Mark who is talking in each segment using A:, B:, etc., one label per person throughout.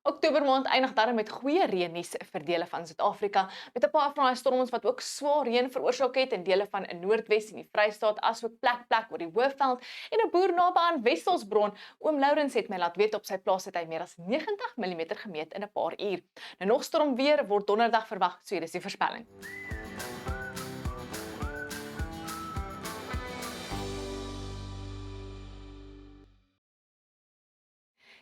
A: Oktober maand eindig daarom met goeie reënnuus vir dele van Suid-Afrika, met 'n paar van daai storms wat ook swaar reën veroorsaak het in dele van 'n Noordwes en die Vrystaat, asook plek oor die Hoëveld en 'n boer naby aan Wesselsbron. Oom Lourens het my laat weet op sy plaas het hy meer as 90 mm gemeet in 'n paar uur. Nou nog stormweer word donderdag verwag, so hier is die voorspelling.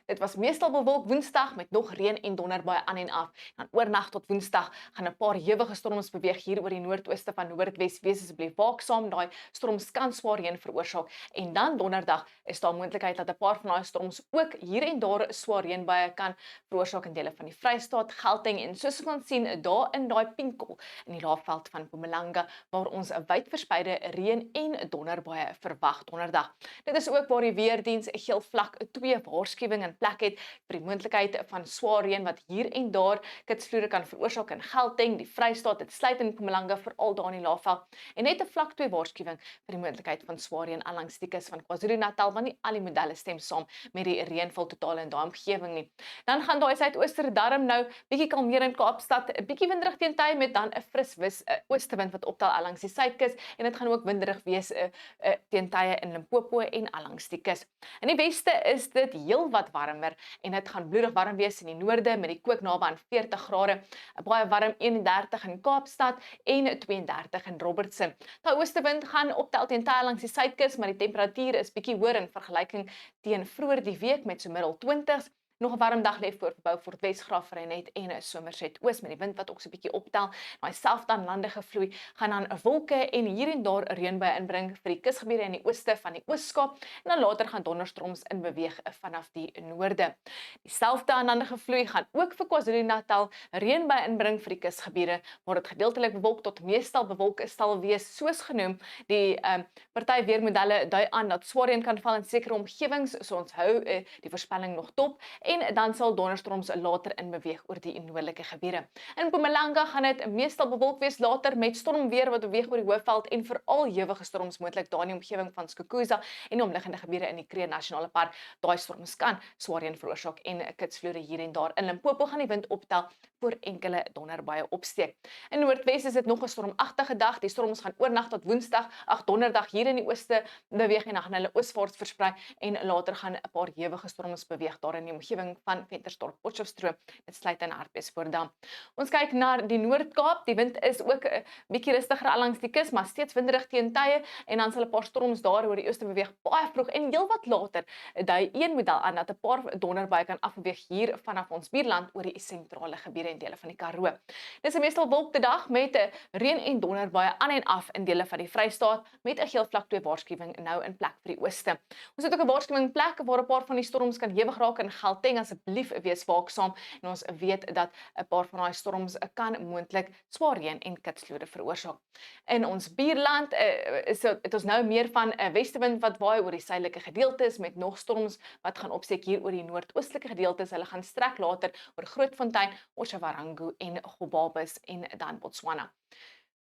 A: Dit was meestal bewolk Woensdag met nog reën en donderbuie aan en af. Dan oornag tot Woensdag gaan 'n paar ewige storms beweeg hier oor die noordooste van Noordwes. Wees asseblief waaksaam, daai storms kan swaar reën veroorsaak. En dan donderdag is daar moontlikheid dat 'n paar van daai storms ook hier en daar swaar reënbuie kan veroorsaak in dele van die Vrystaat, Gauteng en soos ons kan sien daar in daai pinkel in die laafveld van Mpumalanga waar ons 'n wydverspreide reën en donderbuie verwag donderdag. Dit is ook waar die weerdiens 'n geel vlak 2 waarskuwing in plek het vir die moontlikheid van swaar reën wat hier en daar kitsvloede kan veroorsaak in Gauteng, die Vrystaat, dit sluit in Mpumalanga veral daar in die laafveld en net 'n vlak 2 waarskuwing vir die moontlikheid van swaar reën langs die kus van KwaZulu-Natal want nie al die modelle stem saam met die reënval totaal in daai omgewing nie. Dan gaan daai suidooster darm nou bietjie kalmeer in Kaapstad, 'n bietjie winderig teen tye met dan 'n fris oostewind wat optel langs die suidkus en dit gaan ook winderig wees teen tye in Limpopo en langs die kus. In die weste is dit heelwat warmer en dit gaan bloedig warm wees in die noorde met die kook naby aan 40 grade, baie warm 31 in Kaapstad en 32 in Robertson. Daai oostewind gaan optel teen tye langs die suidkus, maar die temperatuur is bietjie hoër in vergelyking teen vroeër die week met so middel 20s. Nog 'n warm dag lê voor Beaufort Wes, Graaff-Reinet en Somerset Oos met die wind wat ook so 'n bietjie optel. Daai selfde aan lande gevloei gaan dan wolke en hier en daar reënbuie inbring vir die kusgebiede in die ooste van die Oos-Kaap en dan later gaan donderstorms in beweeg vanaf die noorde. Dieselfde aan lande gevloei gaan ook vir KwaZulu-Natal reënbuie inbring vir die kusgebiede waar dit gedeeltelik bewolk tot meestal bewolk sal wees soos genoem. Die party weermodelle dui aan dat swaar reën kan val in sekere omgewings, so ons hou die voorspelling nog dop. En dan sal donderstorms later in beweeg oor die noordelike gebiede. In Mpumalanga gaan dit meestal bewolk wees later met stormweer wat beweeg oor die Hoëveld en veral ewige storms moontlik daar in die omgewing van Skukuza en die omliggende gebiede in die Kruger Nasionale Park. Daai storms kan swaar reën veroorsaak en kitsvloede hier en daar. In Limpopo gaan die wind optel voor enkele donderbuie opsteek. In Noordwes is dit nog 'n stormagtige dag. Die storms gaan oornag tot Woensdag, donderdag hier in die ooste beweeg en dan gaan hulle ooswaarts versprei en later gaan 'n paar ewige storms beweeg daar in die omgewing van Ventersdorp, Potchefstroom, dit sluit in Hartbeespoort. Ons kyk na die Noord-Kaap. Die wind is ook 'n bietjie rustiger langs die kus, maar steeds winderig teen tye en dan sal 'n paar storms daar oor die ooste beweeg baie vroeg en heelwat later. Dui een model aan dat 'n paar donderbuie kan afbeweeg hier vanaf ons buurland oor die sentrale gebiede en dele van die Karoo. Dis 'n meestal bewolkte dag met 'n reën en donderbuie aan en af in dele van die Vrystaat met 'n geel vlak 2 waarskuwing nou in plek vir die ooste. Ons het ook 'n waarskuwing in plek waar 'n paar van die storms kan hewig raak in Gauteng. Asseblief wees waaksaam en ons weet dat 'n paar van daai storms kan moontlik swaar reën en kitsvloede veroorsaak. In ons buurland het ons nou meer van 'n westewind wat waai oor die suidelike gedeeltes met nog storms wat gaan opsteek hier oor die noordoostelike gedeeltes. Hulle gaan strek later oor Grootfontein, Oshawarango en Gobabis en dan Botswana.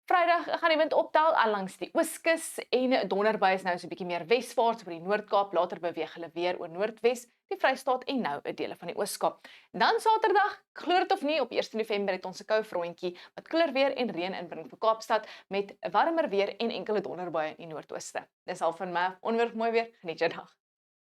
A: Vrydag gaan die wind optel langs die ooskus en donderbuie is nou so 'n bietjie meer weswaarts oor die Noord-Kaap, later beweeg hulle weer oor Noordwes, die Vrystaat en nou 'n dele van die Oos-Kaap. Dan Saterdag, glo dit of nie, op 1 November het ons 'n koue frontjie wat koeler weer en reën inbring vir Kaapstad met warmer weer en enkele donderbuie in die noordooste. Dis al van my onweer mooi weer, geniet jou dag.